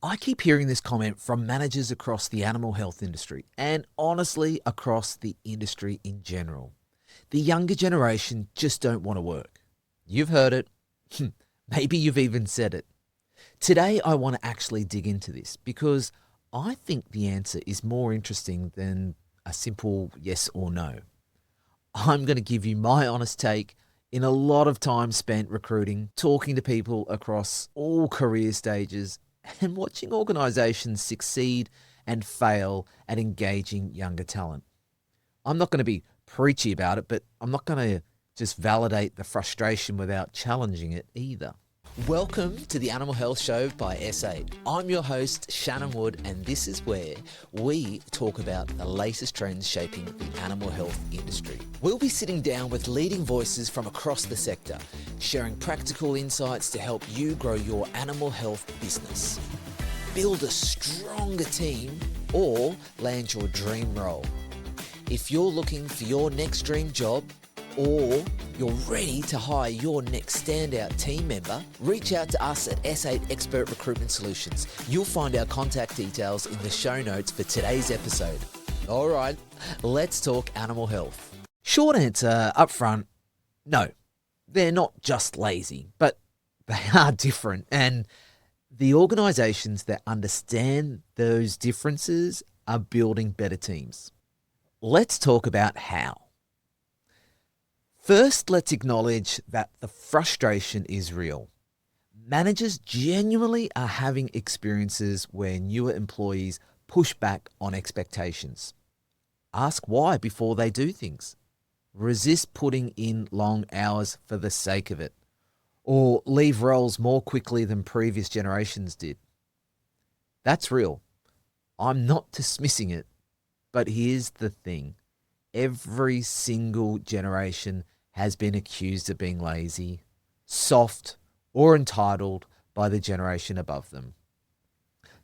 I keep hearing this comment from managers across the animal health industry and honestly across the industry in general. The younger generation just don't want to work. You've heard it. Maybe you've even said it. Today, I want to actually dig into this because I think the answer is more interesting than a simple yes or no. I'm going to give you my honest take in a lot of time spent recruiting, talking to people across all career stages, and watching organisations succeed and fail at engaging younger talent. I'm not going to be preachy about it, but I'm not going to just validate the frustration without challenging it either. Welcome to the Animal Health Show by S8. I'm your host, Shannon Wood, and this is where we talk about the latest trends shaping the animal health industry. We'll be sitting down with leading voices from across the sector, sharing practical insights to help you grow your animal health business, build a stronger team, or land your dream role. If you're looking for your next dream job, or you're ready to hire your next standout team member, reach out to us at S8 Expert Recruitment Solutions. You'll find our contact details in the show notes for today's episode. All right, let's talk animal health. Short answer up front, no. They're not just lazy, but they are different. And the organisations that understand those differences are building better teams. Let's talk about how. First, let's acknowledge that the frustration is real. Managers genuinely are having experiences where newer employees push back on expectations. Ask why before they do things. Resist putting in long hours for the sake of it, or leave roles more quickly than previous generations did. That's real. I'm not dismissing it, but here's the thing. Every single generation has been accused of being lazy, soft, or entitled by the generation above them.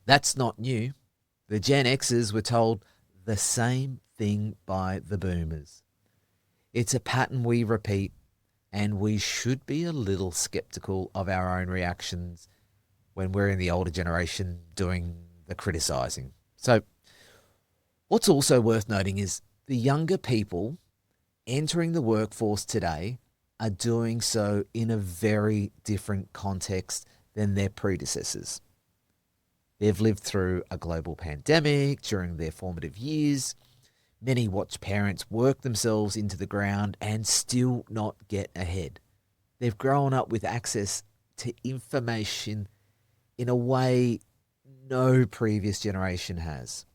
That's not new. The Gen Xers were told the same thing by the boomers. It's a pattern we repeat, and we should be a little skeptical of our own reactions when we're in the older generation doing the criticizing. So, what's also worth noting is the younger people entering the workforce today are doing so in a very different context than their predecessors. They've lived through a global pandemic during their formative years. Many watch parents work themselves into the ground and still not get ahead. They've grown up with access to information in a way no previous generation has,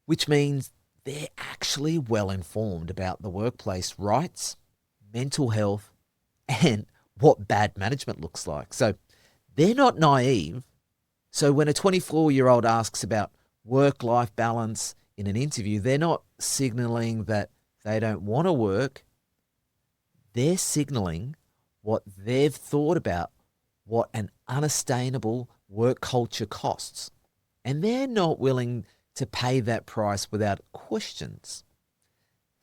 which means they're actually well informed about the workplace rights, mental health, and what bad management looks like. So they're not naive. So when a 24-year-old asks about work-life balance in an interview, they're not signaling that they don't want to work. They're signaling what they've thought about what an unsustainable work culture costs. And they're not willing to pay that price without questions.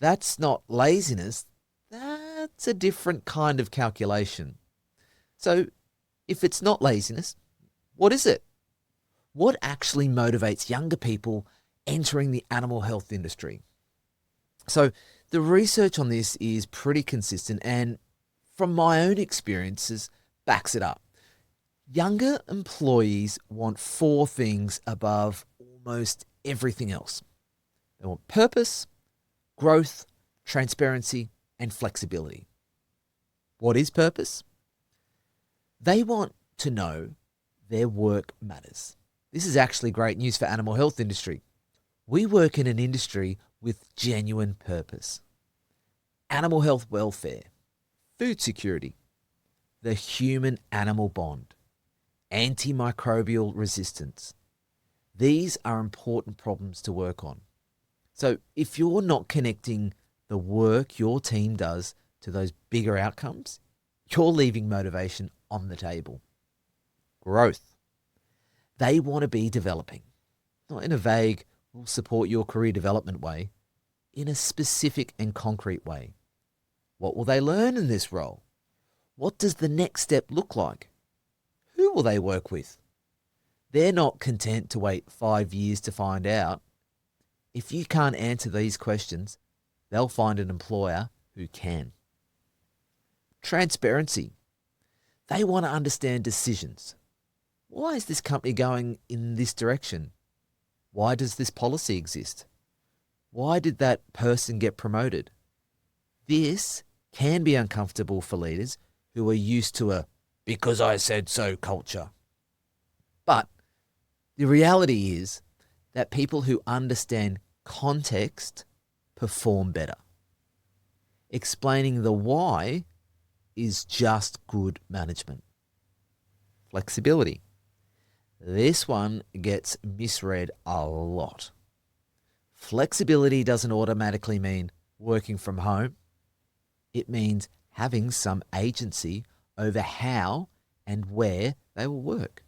That's not laziness. That's a different kind of calculation. So if it's not laziness, what is it? What actually motivates younger people entering the animal health industry? So the research on this is pretty consistent and from my own experiences backs it up. Younger employees want 4 things above almost everything else. They want purpose, growth, transparency, and flexibility. What is purpose? They want to know their work matters. This is actually great news for animal health industry. We work in an industry with genuine purpose. Animal health welfare, food security, the human-animal bond, antimicrobial resistance. These are important problems to work on. So if you're not connecting the work your team does to those bigger outcomes, you're leaving motivation on the table. Growth. They want to be developing, not in a vague, we'll support your career development way, in a specific and concrete way. What will they learn in this role? What does the next step look like? Who will they work with? They're not content to wait 5 years to find out. If you can't answer these questions, they'll find an employer who can. Transparency. They want to understand decisions. Why is this company going in this direction? Why does this policy exist? Why did that person get promoted? This can be uncomfortable for leaders who are used to a because I said so culture. But the reality is that people who understand context perform better. Explaining the why is just good management. Flexibility. This one gets misread a lot. Flexibility doesn't automatically mean working from home. It means having some agency over how and where they will work.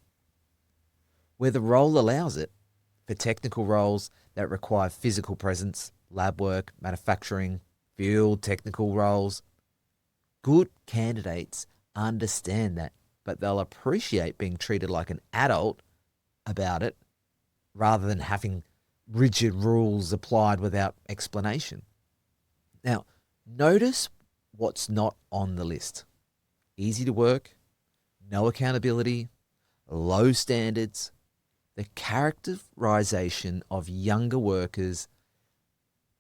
Where the role allows it, for technical roles that require physical presence, lab work, manufacturing, field technical roles, good candidates understand that, but they'll appreciate being treated like an adult about it rather than having rigid rules applied without explanation. Now, notice what's not on the list. Easy to work, no accountability, low standards. The characterization of younger workers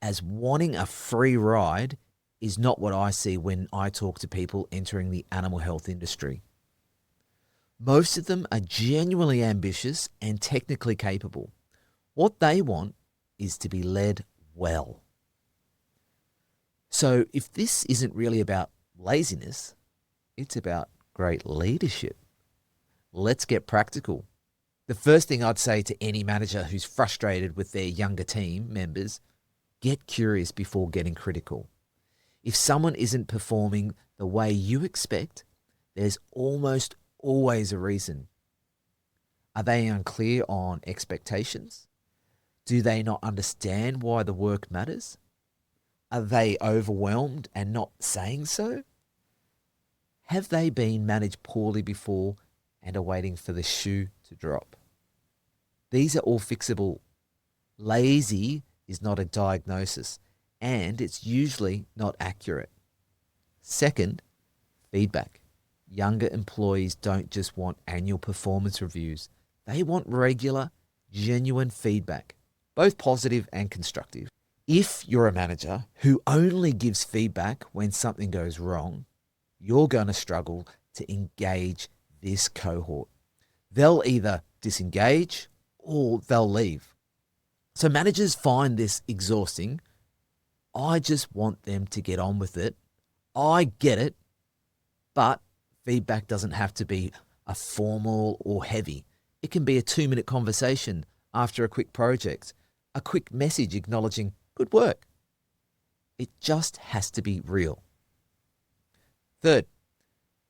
as wanting a free ride is not what I see when I talk to people entering the animal health industry. Most of them are genuinely ambitious and technically capable. What they want is to be led well. So if this isn't really about laziness, it's about great leadership. Let's get practical. The first thing I'd say to any manager who's frustrated with their younger team members, get curious before getting critical. If someone isn't performing the way you expect, there's almost always a reason. Are they unclear on expectations? Do they not understand why the work matters? Are they overwhelmed and not saying so? Have they been managed poorly before and are waiting for the shoe to drop? These are all fixable. Lazy is not a diagnosis, and it's usually not accurate. Second, feedback. Younger employees don't just want annual performance reviews. They want regular, genuine feedback, both positive and constructive. If you're a manager who only gives feedback when something goes wrong, you're going to struggle to engage this cohort. They'll either disengage or they'll leave. So managers find this exhausting. I just want them to get on with it. I get it, but feedback doesn't have to be a formal or heavy. It can be a 2-minute conversation after a quick project, a quick message acknowledging good work. It just has to be real. Third,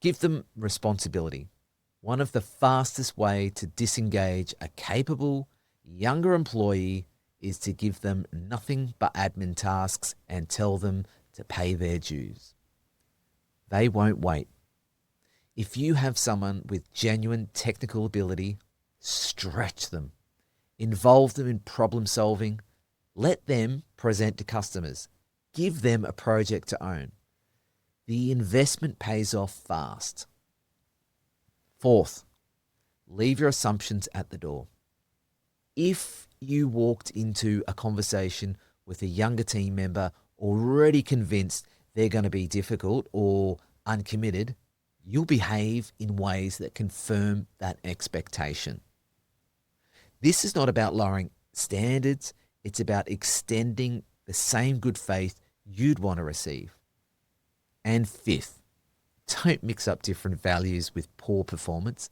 give them responsibility. One of the fastest way to disengage a capable, younger employee is to give them nothing but admin tasks and tell them to pay their dues. They won't wait. If you have someone with genuine technical ability, stretch them. Involve them in problem solving. Let them present to customers. Give them a project to own. The investment pays off fast. Fourth, leave your assumptions at the door. If you walked into a conversation with a younger team member already convinced they're going to be difficult or uncommitted, you'll behave in ways that confirm that expectation. This is not about lowering standards. It's about extending the same good faith you'd want to receive. And fifth, don't mix up different values with poor performance.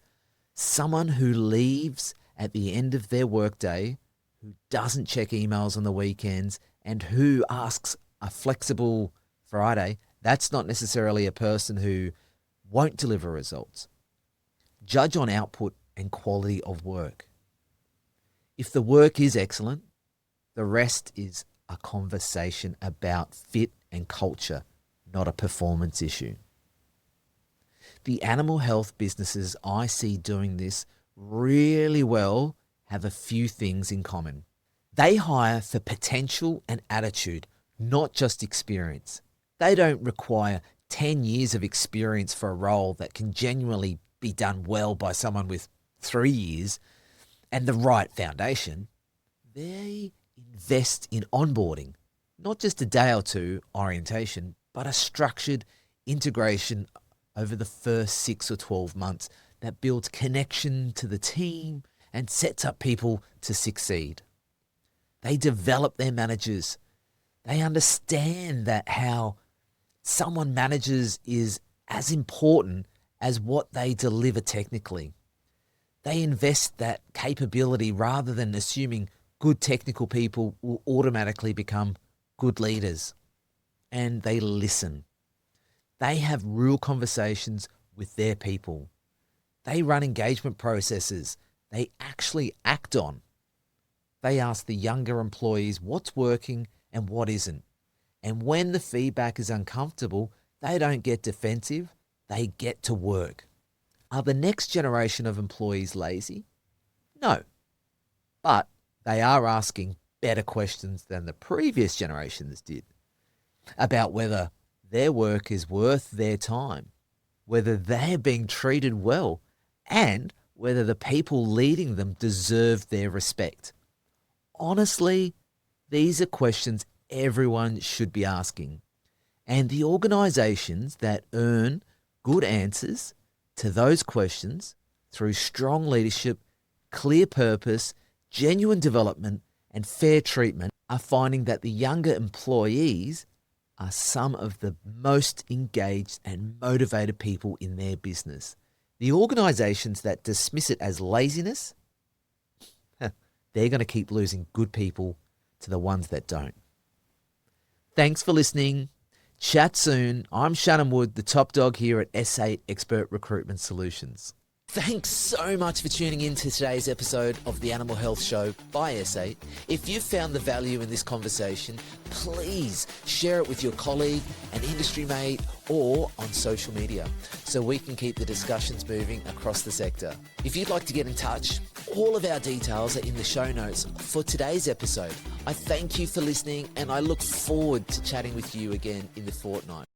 Someone who leaves at the end of their workday, who doesn't check emails on the weekends, and who asks a flexible Friday, that's not necessarily a person who won't deliver results. Judge on output and quality of work. If the work is excellent, the rest is a conversation about fit and culture, not a performance issue. The animal health businesses I see doing this really well have a few things in common. They hire for potential and attitude, not just experience. They don't require 10 years of experience for a role that can genuinely be done well by someone with 3 years and the right foundation. They invest in onboarding, not just a day or two orientation, but a structured integration over the first 6 or 12 months that builds connection to the team and sets up people to succeed. They develop their managers. They understand that how someone manages is as important as what they deliver technically. They invest that capability rather than assuming good technical people will automatically become good leaders. And they listen. They have real conversations with their people. They run engagement processes they actually act on. They ask the younger employees what's working and what isn't. And when the feedback is uncomfortable, they don't get defensive, they get to work. Are the next generation of employees lazy? No. But they are asking better questions than the previous generations did about whether their work is worth their time, whether they're being treated well, and whether the people leading them deserve their respect. Honestly, these are questions everyone should be asking. And the organizations that earn good answers to those questions through strong leadership, clear purpose, genuine development, and fair treatment are finding that the younger employees are some of the most engaged and motivated people in their business. The organizations that dismiss it as laziness, they're going to keep losing good people to the ones that don't. Thanks for listening. Chat soon. I'm Shannon Wood, the top dog here at S8 Expert Recruitment Solutions. Thanks so much for tuning in to today's episode of the Animal Health Show by S8. If you've found the value in this conversation, please share it with your colleague, an industry mate, or on social media so we can keep the discussions moving across the sector. If you'd like to get in touch, all of our details are in the show notes for today's episode. I thank you for listening and I look forward to chatting with you again in the fortnight.